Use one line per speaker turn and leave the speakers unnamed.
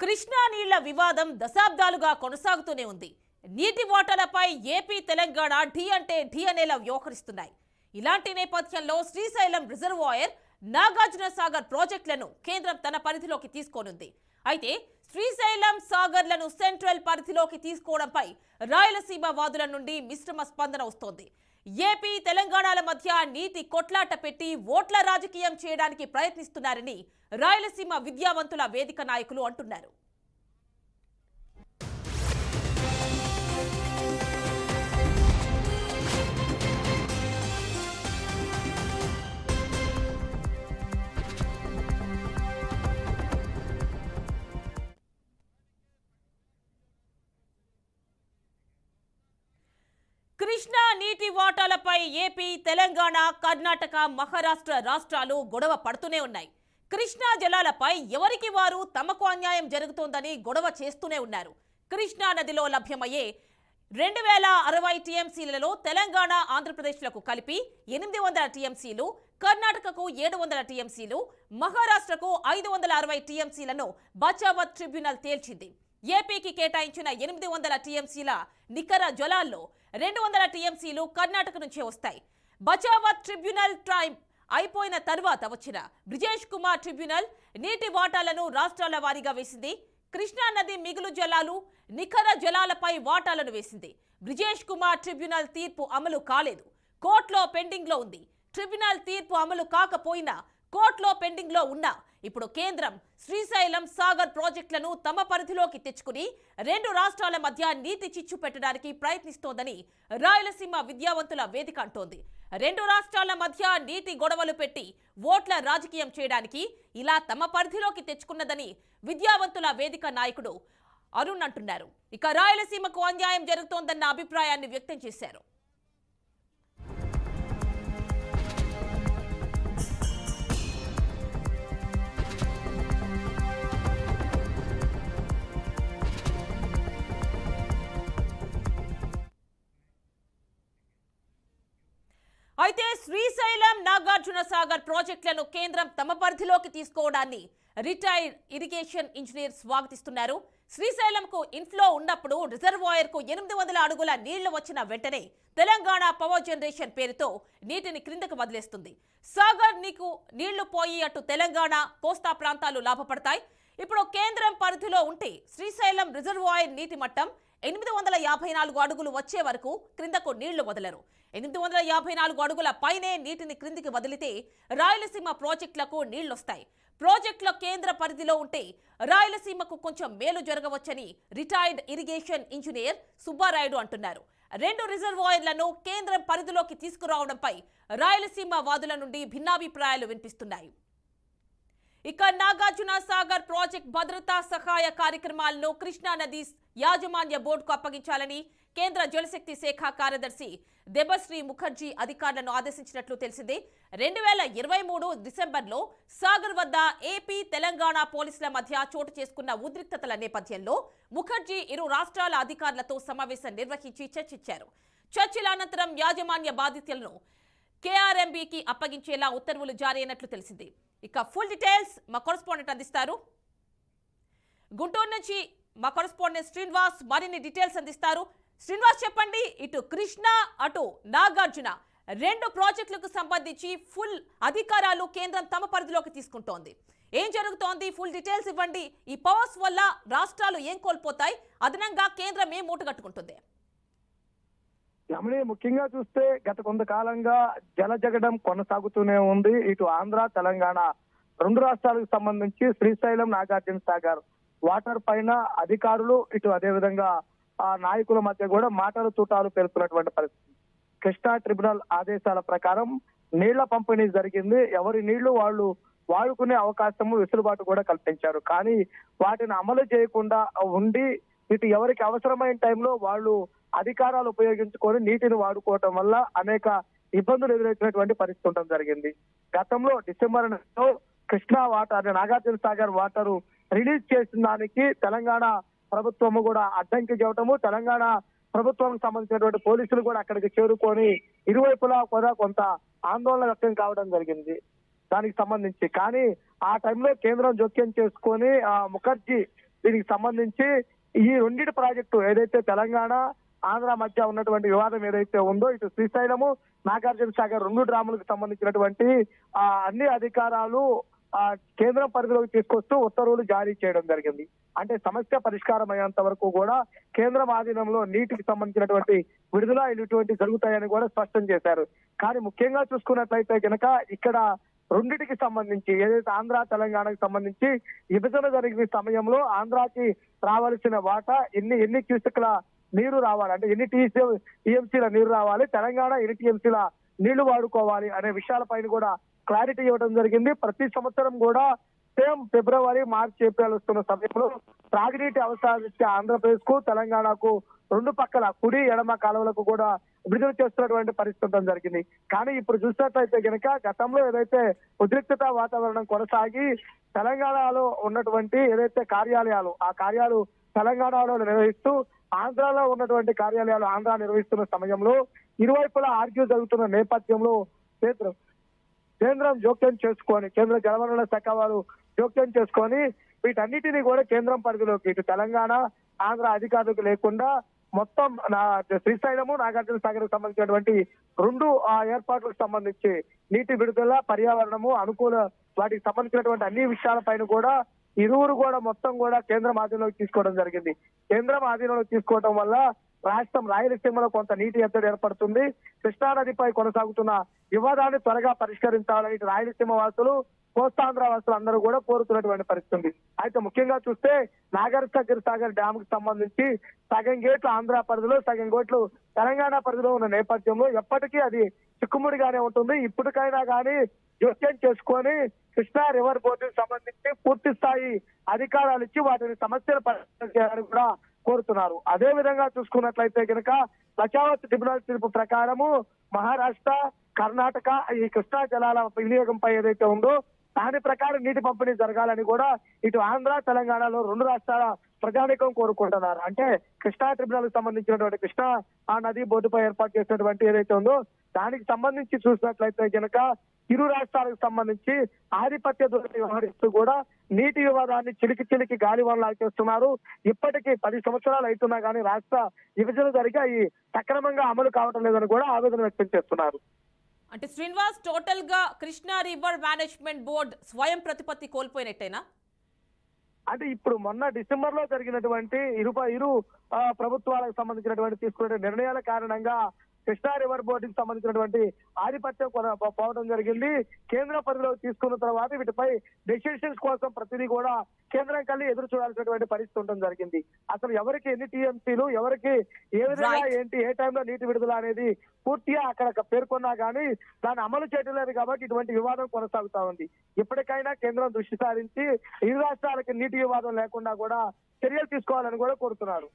కృష్ణా నీళ్ల వివాదం దశాబ్దాలుగా కొనసాగుతూనే ఉంది. నీటి ఓటలపై ఏపీ తెలంగాణ ఢీ అంటే ఢీ అనేలా వ్యవహరిస్తున్నాయి. ఇలాంటి నేపథ్యంలో శ్రీశైలం రిజర్వాయర్, నాగార్జున సాగర్ ప్రాజెక్టులను కేంద్రం తన పరిధిలోకి తీసుకోనుంది. అయితే శ్రీశైలం సాగర్లను సెంట్రల్ పరిధిలోకి తీసుకోవడంపై రాయలసీమ వాదుల నుండి మిశ్రమ స్పందన వస్తోంది. ఏపీ తెలంగాణల మధ్య నీటి కొట్లాట పెట్టి ఓట్ల రాజకీయం చేయడానికి ప్రయత్నిస్తున్నారని రాయలసీమ విద్యావంతుల వేదిక నాయకులు అంటున్నారు. కృష్ణా నీటి వాటాలపై ఏపీ, తెలంగాణ, కర్ణాటక, మహారాష్ట్ర రాష్ట్రాలు గొడవ పడుతూనే ఉన్నాయి. కృష్ణా జలాలపై ఎవరికి వారు తమకు అన్యాయం జరుగుతోందని గొడవ చేస్తూనే ఉన్నారు. కృష్ణా నదిలో లభ్యమయ్యే 2060 టీఎంసీలలో తెలంగాణ, ఆంధ్రప్రదేశ్లకు కలిపి 800 టీఎంసీలు, కర్ణాటకకు 700 టీఎంసీలు, మహారాష్ట్రకు 560 టీఎంసీలను బచావత్ ట్రిబ్యునల్ తేల్చింది. ఏపీకి కేటాయించిన 800 టీఎంసీల నికర జలాల్లో 200 టీఎంసీలు కర్ణాటక నుంచే వస్తాయి. బచావత్ ట్రిబ్యునల్ టైం అయిపోయిన తర్వాత వచ్చిన బ్రిజేష్ కుమార్ ట్రిబ్యునల్ నీటి వాటాలను రాష్ట్రాల వారీగా వేసింది. కృష్ణా నది మిగులు జలాలు, నికర జలాలపై వాటాలను వేసింది. బ్రిజేష్ కుమార్ ట్రిబ్యునల్ తీర్పు అమలు కాలేదు, కోర్టులో పెండింగ్లో ఉంది. ట్రిబ్యునల్ తీర్పు అమలు కాకపోయినా కోర్టులో పెండింగ్లో ఉన్నా ఇప్పుడు కేంద్రం శ్రీశైలం సాగర్ ప్రాజెక్టులను తమ పరిధిలోకి తెచ్చుకుని 2 రాష్ట్రాల మధ్య నీటి చిచ్చు పెట్టడానికి ప్రయత్నిస్తోందని రాయలసీమ విద్యావంతుల వేదిక అంటోంది. 2 రాష్ట్రాల మధ్య నీటి గొడవలు పెట్టి ఓట్ల రాజకీయం చేయడానికి ఇలా తమ పరిధిలోకి తెచ్చుకున్నదని విద్యావంతుల వేదిక నాయకుడు అరుణ్ అంటున్నారు. ఇక రాయలసీమకు అన్యాయం జరుగుతోందన్న అభిప్రాయాన్ని వ్యక్తం చేశారు. అయితే శ్రీశైలం, నాగార్జున సాగర్ ప్రాజెక్టులను కేంద్రం తమ పరిధిలోకి తీసుకోవడాన్ని రిటైర్డ్ ఇరిగేషన్ ఇంజనీర్ స్వాగతిస్తున్నారు. శ్రీశైలంకు ఇన్ఫ్లో ఉన్నప్పుడు రిజర్వాయర్కు 800 అడుగుల నీళ్లు వచ్చిన వెంటనే తెలంగాణ పవర్ జనరేషన్ పేరుతో నీటిని క్రిందకు వదిలేస్తుంది. సాగర్ నీళ్లు పోయి అటు తెలంగాణ, కోస్తా ప్రాంతాలు లాభపడతాయి. ఇప్పుడు కేంద్రం పరిధిలో ఉంటే శ్రీశైలం రిజర్వాయర్ నీటి మట్టం 854 అడుగులు వచ్చే వరకు క్రిందకు నీళ్లు వదలరు. 854 అడుగుల పైనే నీటిని క్రిందికి వదిలితే రాయలసీమ ప్రాజెక్టులకు నీళ్లొస్తాయి. ప్రాజెక్టుల కేంద్ర పరిధిలో ఉంటే రాయలసీమకు కొంచెం మేలు జరగవచ్చని రిటైర్డ్ ఇరిగేషన్ ఇంజనీర్ సుబ్బారాయుడు అంటున్నారు. 2 రిజర్వాయర్లను కేంద్రం పరిధిలోకి తీసుకురావడంపై రాయలసీమ వాదుల నుండి భిన్నాభిప్రాయాలు వినిపిస్తున్నాయి. ఇక నాగార్జున సాగర్ ప్రాజెక్ట్ భద్రతా సహాయ కార్యక్రమాలను కృష్ణా నది యాజమాన్య బోర్డుకు అప్పగించాలని కేంద్ర జలశక్తి శాఖ కార్యదర్శి దేబశ్రీ ముఖర్జీ అధికారులను ఆదేశించినట్లు తెలిసింది. 2023 డిసెంబర్లో సాగర్ వద్ద ఏపీ, తెలంగాణ పోలీసుల మధ్య చోటు చేసుకున్న ఉద్రిక్తతల నేపథ్యంలో ముఖర్జీ ఇరు రాష్ట్రాల అధికారులతో సమావేశం నిర్వహించి చర్చించారు. చర్చల అనంతరం యాజమాన్య బాధ్యతలను కేఆర్ఎంబీకి అప్పగించేలా ఉత్తర్వులు జారీ అయినట్లు తెలిసింది. ఇక ఫుల్ డీటెయిల్స్ మా కరెస్పాండెంట్ అందిస్తారు. గుంటూరు నుంచి మా కరెస్పాండెంట్ శ్రీనివాస్ మరిన్ని డీటెయిల్స్ అందిస్తారు. శ్రీనివాస్, చెప్పండి, ఇటు కృష్ణా, అటు నాగార్జున 2 ప్రాజెక్టులకు సంబంధించి ఫుల్ అధికారాలు కేంద్రం తమ పరిధిలోకి తీసుకుంటోంది. ఏం జరుగుతోంది? ఫుల్ డీటెయిల్స్ ఇవ్వండి. ఈ పవర్స్ వల్ల రాష్ట్రాలు ఏం కోల్పోతాయి? అదనంగా కేంద్రం ఏం మూటగట్టుకుంటుంది?
ముఖ్యంగా చూస్తే గత కొంతకాలంగా జలజగడం కొనసాగుతూనే ఉంది. ఇటు ఆంధ్ర, తెలంగాణ 2 రాష్ట్రాలకు సంబంధించి శ్రీశైలం, నాగార్జున సాగర్ వాటర్ పైన అధికారులు, ఇటు అదేవిధంగా నాయకుల మధ్య కూడా మాటలు తూటాలు పేరుతున్నటువంటి పరిస్థితి. కృష్ణా ట్రిబ్యునల్ ఆదేశాల ప్రకారం నీళ్ల పంపిణీ జరిగింది. ఎవరి నీళ్లు వాళ్ళు వాడుకునే అవకాశము, వెసులుబాటు కూడా కల్పించారు. కానీ వాటిని అమలు చేయకుండా ఉండి ఇటు ఎవరికి అవసరమైన టైంలో వాళ్ళు అధికారాలు ఉపయోగించుకొని నీటిని వాడుకోవటం వల్ల అనేక ఇబ్బందులు ఎదురవుతున్నటువంటి పరిస్థితి ఉండడం జరిగింది. గతంలో డిసెంబర్ నెలలో Krishna water, Nagarjuna Sagar water release చేసిన దానికి తెలంగాణ ప్రభుత్వము కూడా అడ్డంకి చేయటము, తెలంగాణ ప్రభుత్వానికి సంబంధించినటువంటి పోలీసులు కూడా అక్కడికి చేరుకొని ఇరువైపులా కూడా కొంత ఆందోళన వ్యక్తం కావడం జరిగింది దానికి సంబంధించి. కానీ ఆ టైంలో కేంద్రం జోక్యం చేసుకొని ముఖర్జీ దీనికి సంబంధించి ఈ రెండింటి ప్రాజెక్టు ఏదైతే తెలంగాణ ఆంధ్ర మధ్య ఉన్నటువంటి వివాదం ఏదైతే ఉందో ఇటు శ్రీశైలము నాగార్జున సాగర్ 2 డ్యాములకు సంబంధించినటువంటి అన్ని అధికారాలు కేంద్రం పరిధిలోకి తీసుకొస్తూ ఉత్తర్వులు జారీ చేయడం జరిగింది. అంటే సమస్య పరిష్కారం అయ్యేంత వరకు కూడా కేంద్రం ఆధీనంలో నీటికి సంబంధించినటువంటి విడుదల ఇటువంటి జరుగుతాయని కూడా స్పష్టం చేశారు. కానీ ముఖ్యంగా చూసుకున్నట్లయితే కనుక ఇక్కడ రెండిటికి సంబంధించి ఏదైతే ఆంధ్ర తెలంగాణకు సంబంధించి విభజన జరిగిన సమయంలో ఆంధ్రాకి రావాల్సిన వాటా ఎన్ని క్యూసెక్ల నీరు రావాలి, అంటే ఎన్ని టీఎంసీల నీరు రావాలి, తెలంగాణ ఎన్ని టీఎంసీల నీళ్లు వాడుకోవాలి అనే విషయాలపైన కూడా క్లారిటీ ఇవ్వడం జరిగింది. ప్రతి సంవత్సరం కూడా సేమ్ ఫిబ్రవరి, మార్చి, ఏప్రిల్ వస్తున్న సమయంలో త్రాగునీటి అవసరాలు ఇచ్చే ఆంధ్రప్రదేశ్ కు తెలంగాణకు 2 పక్కల కుడి ఎడమ కాలువలకు కూడా విడుదల చేస్తున్నటువంటి పరిస్థితి జరిగింది. కానీ ఇప్పుడు చూసినట్లయితే కనుక గతంలో ఏదైతే ఉద్రిక్తత వాతావరణం కొనసాగి తెలంగాణలో ఉన్నటువంటి ఏదైతే కార్యాలయాలు ఆ కార్యాలు తెలంగాణలో నిర్వహిస్తూ ఆంధ్రాలో ఉన్నటువంటి కార్యాలయాలు ఆంధ్ర నిర్వహిస్తున్న సమయంలో ఇరువైపులా ఆర్గ్యూ జరుగుతున్న నేపథ్యంలో కేంద్రం జోక్యం చేసుకొని కేంద్ర జలవనరుల శాఖ వారు జోక్యం చేసుకొని వీటన్నిటినీ కూడా కేంద్రం పరిధిలోకి ఇటు తెలంగాణ ఆంధ్ర అధికారులకు లేకుండా మొత్తం శ్రీశైలము నాగార్జున సాగర్ కు సంబంధించినటువంటి 2 ఏర్పాట్లకు సంబంధించి నీటి విడుదల పర్యావరణము అనుకూల వాటికి సంబంధించినటువంటి అన్ని విషయాలపైన కూడా ఇరువురు కూడా మొత్తం కూడా కేంద్రం ఆధీనంలోకి తీసుకోవడం జరిగింది. కేంద్రం ఆధీనంలోకి తీసుకోవడం వల్ల రాష్ట్రం రాయలసీమలో కొంత నీటి ఎద్దడి ఏర్పడుతుంది. కృష్ణానదిపై కొనసాగుతున్న వివాదాన్ని త్వరగా పరిష్కరించాలని రాయలసీమ వాసులు కోస్తాంధ్ర వాసులు అందరూ కూడా కోరుతున్నటువంటి పరిస్థితి. అయితే ముఖ్యంగా చూస్తే నాగార్జున సాగర్ డ్యామ్ కు సంబంధించి సగం గేట్లు ఆంధ్ర పరిధిలో సగం గేట్లు తెలంగాణ పరిధిలో ఉన్న నేపథ్యంలో ఎప్పటికీ అది చిక్కుముడిగానే ఉంటుంది. ఇప్పటికైనా కానీ జోక్యం చేసుకొని కృష్ణా రివర్ బోర్డుకి సంబంధించి పూర్తి స్థాయి అధికారాలు ఇచ్చి వాటిని సమస్యలు పరిష్కరించాలని కూడా కోరుతున్నారు. అదే విధంగా చూసుకున్నట్లయితే కనుక లక్షావతి ట్రిబ్యునల్ తీర్పు ప్రకారము మహారాష్ట్ర, కర్ణాటక ఈ కృష్ణా జలాల వినియోగంపై ఏదైతే ఉందో దాని ప్రకారం నీటి పంపిణీ జరగాలని కూడా ఇటు ఆంధ్ర తెలంగాణలో 2 రాష్ట్రాల ప్రజానికం కోరుకుంటున్నారు. అంటే కృష్ణా ట్రిబ్యునల్ కు సంబంధించినటువంటి కృష్ణా నది బోర్డుపై ఏర్పాటు చేసినటువంటి ఏదైతే ఉందో దానికి సంబంధించి చూసినట్లయితే కనుక ఇరు రాష్ట్రాలకు సంబంధించి ఆధిపత్య ధోరణి వ్యవహరిస్తూ కూడా నీటి వివాదాన్ని చిలికి గాలివానలా చేస్తున్నారు. ఇప్పటికీ 10 సంవత్సరాలు అవుతున్నా కానీ రాష్ట్ర విభజన జరిగి ఈ సక్రమంగా అమలు కావటం లేదని కూడా ఆవేదన వ్యక్తం చేస్తున్నారు.
అంటే శ్రీనివాస్, టోటల్ గా కృష్ణా రివర్ మేనేజ్మెంట్ బోర్డ్ స్వయం ప్రతిపత్తి కోల్పోయినట్టేనా?
అంటే ఇప్పుడు మొన్న డిసెంబర్ లో జరిగినటువంటి ఇరు ప్రభుత్వాలకు సంబంధించినటువంటి తీసుకునే నిర్ణయాల కారణంగా కృష్ణా రివర్ బోర్డుకి సంబంధించినటువంటి ఆధిపత్యం పోవడం జరిగింది. కేంద్ర పరిధిలోకి తీసుకున్న తర్వాత వీటిపై డెసిషన్స్ కోసం ప్రతిదీ కూడా కేంద్రం కల్లి ఎదురు చూడాల్సినటువంటి పరిస్థితి ఉండడం జరిగింది. అసలు ఎవరికి ఎన్ని టీఎంసీలు, ఎవరికి ఏ విధంగా ఏంటి, ఏ టైంలో నీటి విడుదల అనేది పూర్తిగా అక్కడ పేర్కొన్నా కానీ దాన్ని అమలు చేయడం లేదు కాబట్టి ఇటువంటి వివాదం కొనసాగుతా ఉంది. ఇప్పటికైనా కేంద్రం దృష్టి సారించి ఇరు రాష్ట్రాలకి నీటి వివాదం లేకుండా కూడా చర్యలు తీసుకోవాలని కూడా కోరుతున్నారు.